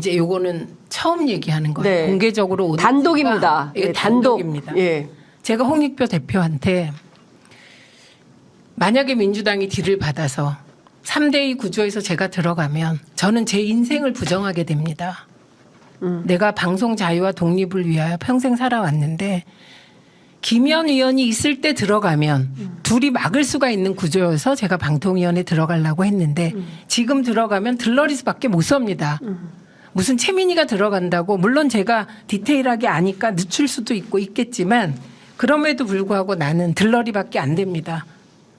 이제 요거는 처음 얘기하는 거예요. 네. 공개적으로 오늘 단독입니다. 이게 예, 단독입니다. 예. 제가 홍익표 대표한테 만약에 민주당이 딜을 받아서 3대2 구조에서 제가 들어가면 저는 제 인생을 부정하게 됩니다. 내가 방송 자유와 독립을 위하여 평생 살아왔는데 김현 의원이 있을 때 들어가면 둘이 막을 수가 있는 구조여서 제가 방통위원회 들어가려고 했는데 지금 들어가면 들러리스밖에 못 섭니다. 무슨 최민희가 들어간다고 물론 제가 디테일하게 아니까 늦출 수도 있고 있겠지만 그럼에도 불구하고 나는 들러리밖에 안 됩니다.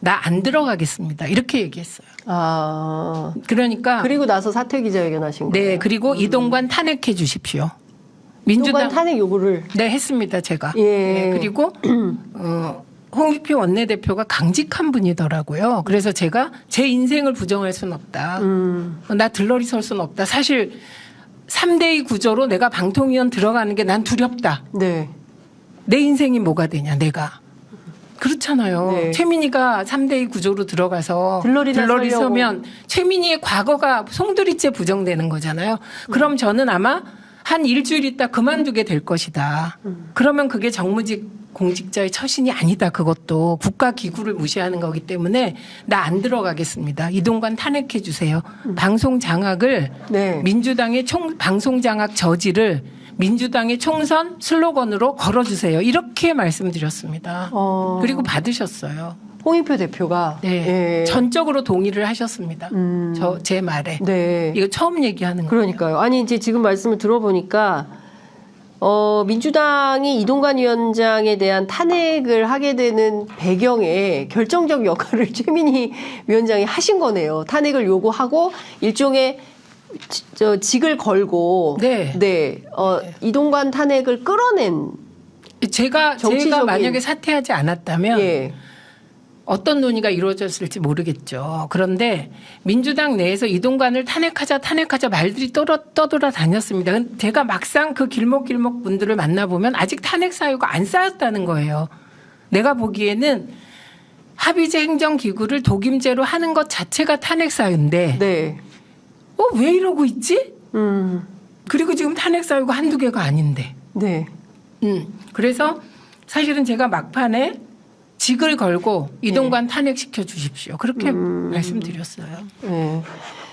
나 안 들어가겠습니다. 이렇게 얘기했어요. 아. 그러니까 그리고 나서 사퇴 기자회견 하신 거예요. 네, 그리고 이동관 탄핵해 주십시오. 민주당 탄핵 요구를 네, 했습니다, 제가. 예. 네, 그리고 홍익표 원내대표가 강직한 분이더라고요. 그래서 제가 제 인생을 부정할 수는 없다. 나 들러리 설 수는 없다. 사실 3대2 구조로 내가 방통위원 들어가는 게 난 두렵다. 네. 내 인생이 뭐가 되냐, 내가. 그렇잖아요. 네. 최민희가 3대2 구조로 들어가서 들러리 서면 최민희의 과거가 송두리째 부정되는 거잖아요. 그럼 저는 아마 한 일주일 있다 그만두게 될 것이다. 그러면 그게 정무직 공직자의 처신이 아니다. 그것도 국가기구를 무시하는 거기 때문에 나 안 들어가겠습니다. 이동관 탄핵해 주세요. 방송장악을 네. 민주당의 방송장악 저지를 민주당의 총선 슬로건으로 걸어주세요. 이렇게 말씀드렸습니다. 그리고 받으셨어요. 홍익표 대표가 네, 예. 전적으로 동의를 하셨습니다. 제 말에. 네. 이거 처음 얘기하는 거예요. 그러니까요. 아니 이제 지금 말씀을 들어보니까 민주당이 이동관 위원장에 대한 탄핵을 하게 되는 배경에 결정적 역할을 최민희 위원장이 하신 거네요. 탄핵을 요구하고 일종의 직을 걸고 네. 이동관 탄핵을 끌어낸 제가 만약에 사퇴하지 않았다면 예. 어떤 논의가 이루어졌을지 모르겠죠. 그런데 민주당 내에서 이동관을 탄핵하자 말들이 떠돌아다녔습니다. 제가 막상 그 길목길목 분들을 만나보면 아직 탄핵 사유가 안 쌓였다는 거예요. 내가 보기에는 합의제 행정기구를 독임제로 하는 것 자체가 탄핵 사유인데 네. 왜 이러고 있지? 그리고 지금 탄핵 사유가 한두 개가 아닌데. 네. 그래서 사실은 제가 막판에 직을 걸고 이동관 탄핵시켜 주십시오. 그렇게 말씀드렸어요. 네.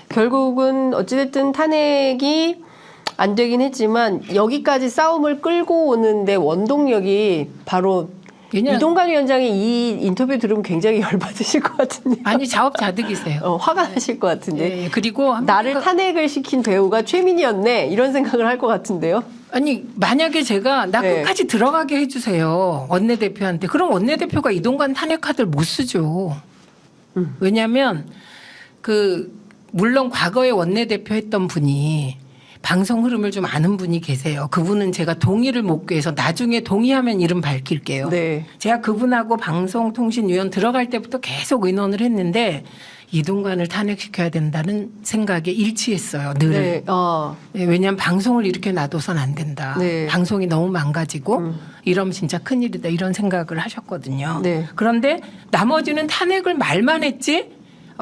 결국은 어찌됐든 탄핵이 안 되긴 했지만 여기까지 싸움을 끌고 오는데 원동력이 바로 이동관 위원장이 이 인터뷰 들으면 굉장히 열받으실 것 같은데. 아니 자업자득이세요. 화가 나실 것 같은데. 예, 그리고 나를 탄핵을 시킨 배우가 최민희였네 이런 생각을 할 것 같은데요. 아니 만약에 제가 나 네. 끝까지 들어가게 해주세요. 원내대표한테. 그럼 원내대표가 이동관 탄핵 카드를 못 쓰죠. 왜냐하면 물론 과거에 원내대표 했던 분이 방송 흐름을 좀 아는 분이 계세요. 그분은 제가 동의를 못 구해서 나중에 동의하면 이름 밝힐게요. 네. 제가 그분하고 방송통신위원 들어갈 때부터 계속 의논을 했는데 이동관을 탄핵시켜야 된다는 생각에 일치했어요. 늘. 네. 네, 왜냐하면 방송을 이렇게 놔둬선 안 된다. 네. 방송이 너무 망가지고 이러면 진짜 큰일이다. 이런 생각을 하셨거든요. 네. 그런데 나머지는 탄핵을 말만 했지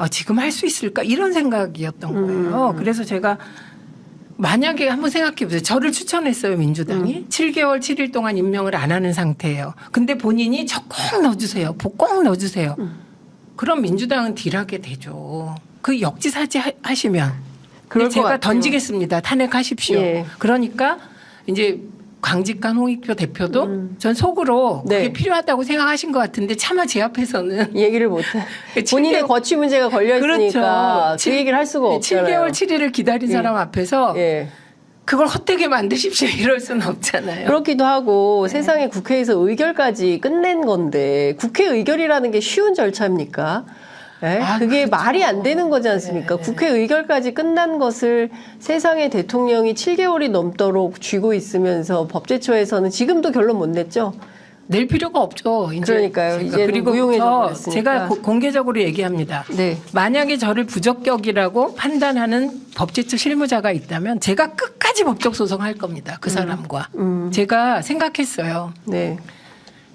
지금 할 수 있을까 이런 생각이었던 거예요. 그래서 제가 만약에 한번 생각해 보세요. 저를 추천했어요, 민주당이. 7개월 7일 동안 임명을 안 하는 상태예요. 근데 본인이 저 꼭 넣어주세요. 꼭 넣어주세요. 그럼 민주당은 딜하게 되죠. 그 역지사지 하시면. 그럴 것 제가 같아요. 던지겠습니다. 탄핵하십시오. 예. 그러니까 이제 강직한 홍익표 대표도 전 속으로 그게 네. 필요하다고 생각하신 것 같은데 차마 제 앞에서는 얘기를 못해. 본인의 거취 문제가 걸려 있으니까 그렇죠. 그 얘기를 할 수가 없잖아요. 7개월 7일을 기다린 사람 앞에서 예. 그걸 헛되게 만드십시오 이럴 수는 없잖아요. 그렇기도 하고 세상에 국회에서 의결까지 끝낸 건데 국회 의결이라는 게 쉬운 절차입니까? 네? 그게 그렇죠. 말이 안 되는 거지 않습니까? 국회 의결까지 끝난 것을 세상의 대통령이 7개월이 넘도록 쥐고 있으면서 법제처에서는 지금도 결론 못 냈죠? 낼 필요가 없죠. 이제 그러니까요. 이제는 그리고 무용해져 버렸으니까. 제가 공개적으로 얘기합니다. 네. 만약에 저를 부적격이라고 판단하는 법제처 실무자가 있다면 제가 끝까지 법적 소송할 겁니다. 그 사람과. 제가 생각했어요. 네.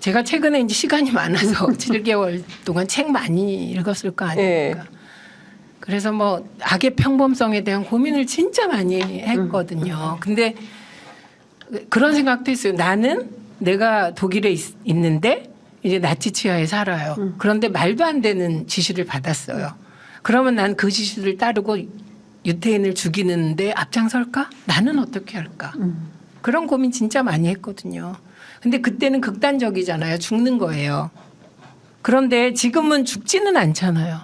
제가 최근에 이제 시간이 많아서 7개월 동안 책 많이 읽었을 거 아닙니까? 그래서 뭐 악의 평범성에 대한 고민을 진짜 많이 했거든요. 근데 그런 생각도 했어요. 나는 내가 독일에 있는데 이제 나치 치하에 살아요. 그런데 말도 안 되는 지시를 받았어요. 그러면 난 그 지시를 따르고 유태인을 죽이는데 앞장설까? 나는 어떻게 할까? 그런 고민 진짜 많이 했거든요. 근데 그때는 극단적이잖아요. 죽는 거예요. 그런데 지금은 죽지는 않잖아요.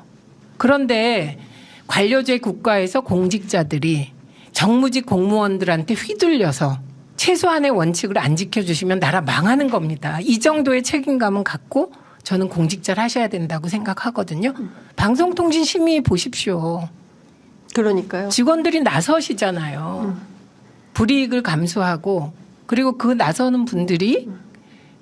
그런데 관료제 국가에서 공직자들이 정무직 공무원들한테 휘둘려서 최소한의 원칙을 안 지켜주시면 나라 망하는 겁니다. 이 정도의 책임감은 갖고 저는 공직자를 하셔야 된다고 생각하거든요. 방송통신심의 보십시오. 그러니까요. 직원들이 나서시잖아요. 불이익을 감수하고 그리고 그 나서는 분들이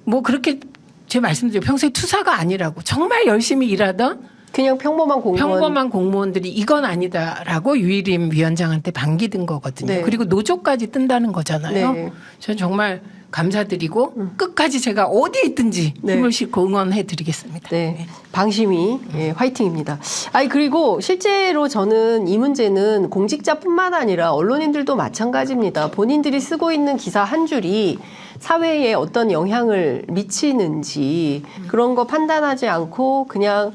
뭐 그렇게 제 말씀드린 평소에 투사가 아니라고 정말 열심히 일하던 그냥 평범한 공무원들이 이건 아니다라고 유일임 위원장한테 반기든 거거든요. 네. 그리고 노조까지 뜬다는 거잖아요. 네. 저는 정말 감사드리고 끝까지 제가 어디에 있든지 네. 힘을 싣고 응원해 드리겠습니다. 네. 방심이 화이팅입니다. 아니 그리고 실제로 저는 이 문제는 공직자뿐만 아니라 언론인들도 마찬가지입니다. 본인들이 쓰고 있는 기사 한 줄이 사회에 어떤 영향을 미치는지 그런 거 판단하지 않고 그냥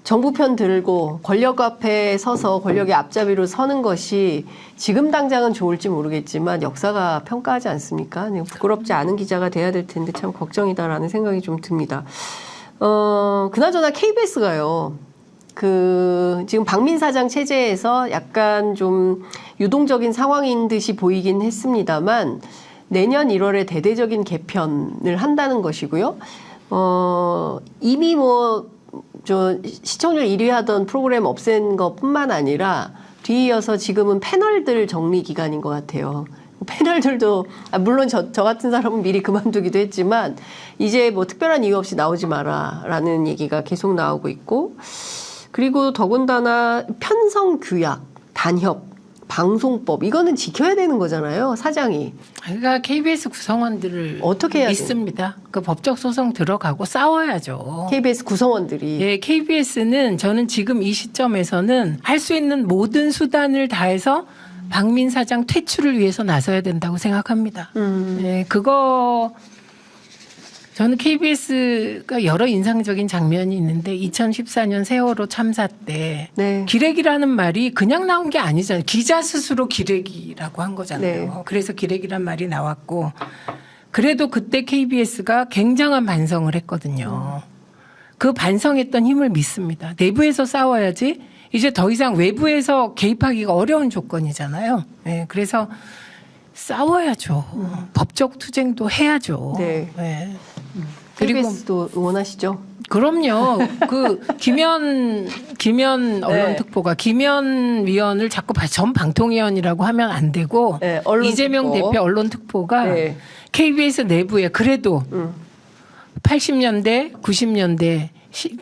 정부 편 들고 권력 앞에 서서 권력의 앞잡이로 서는 것이 지금 당장은 좋을지 모르겠지만 역사가 평가하지 않습니까? 부끄럽지 않은 기자가 돼야 될 텐데 참 걱정이다라는 생각이 좀 듭니다. 그나저나 KBS가요. 지금 박민 사장 체제에서 약간 좀 유동적인 상황인 듯이 보이긴 했습니다만 내년 1월에 대대적인 개편을 한다는 것이고요. 이미 저 시청률 1위 하던 프로그램 없앤 것뿐만 아니라 뒤이어서 지금은 패널들 정리 기간인 것 같아요. 패널들도 물론 저 같은 사람은 미리 그만두기도 했지만 이제 뭐 특별한 이유 없이 나오지 마라라는 얘기가 계속 나오고 있고 그리고 더군다나 편성 규약, 단협, 방송법 이거는 지켜야 되는 거잖아요. 사장이. 그러니까 KBS 구성원들을 어떻게 해야 믿습니다. 그 법적 소송 들어가고 싸워야죠. KBS 구성원들이. 예, KBS는 저는 지금 이 시점에서는 할 수 있는 모든 수단을 다해서 박민 사장 퇴출을 위해서 나서야 된다고 생각합니다. 예, 저는 KBS가 여러 인상적인 장면이 있는데 2014년 세월호 참사 때 네. 기레기라는 말이 그냥 나온 게 아니잖아요. 기자 스스로 기레기라고 한 거잖아요. 네. 그래서 기레기란 말이 나왔고 그래도 그때 KBS가 굉장한 반성을 했거든요. 그 반성했던 힘을 믿습니다. 내부에서 싸워야지 이제 더 이상 외부에서 개입하기가 어려운 조건이잖아요. 네, 그래서 싸워야죠. 법적 투쟁도 해야죠. 네. 네. 그리고 KBS도 응원하시죠? 그럼요. 그 김현 언론특보가 김현 위원을 자꾸 전 방통위원이라고 하면 안 되고 네, 이재명 대표 언론특보가 네. KBS 내부에 그래도 80년대, 90년대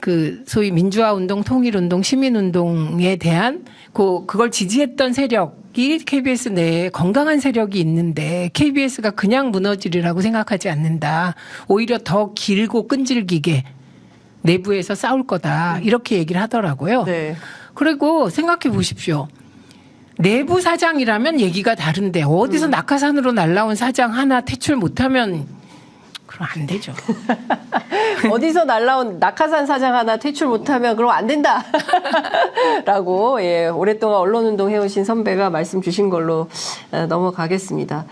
그 소위 민주화 운동, 통일 운동, 시민 운동에 대한 그걸 지지했던 세력이 KBS 내에 건강한 세력이 있는데 KBS가 그냥 무너지리라고 생각하지 않는다. 오히려 더 길고 끈질기게 내부에서 싸울 거다. 이렇게 얘기를 하더라고요. 네. 그리고 생각해 보십시오. 내부 사장이라면 얘기가 다른데 어디서 낙하산으로 날라온 사장 하나 퇴출 못하면 그럼 안 되죠. 어디서 날라온 낙하산 사장 하나 퇴출 못하면 그럼 안 된다. 라고 오랫동안 언론운동 해오신 선배가 말씀 주신 걸로 넘어가겠습니다.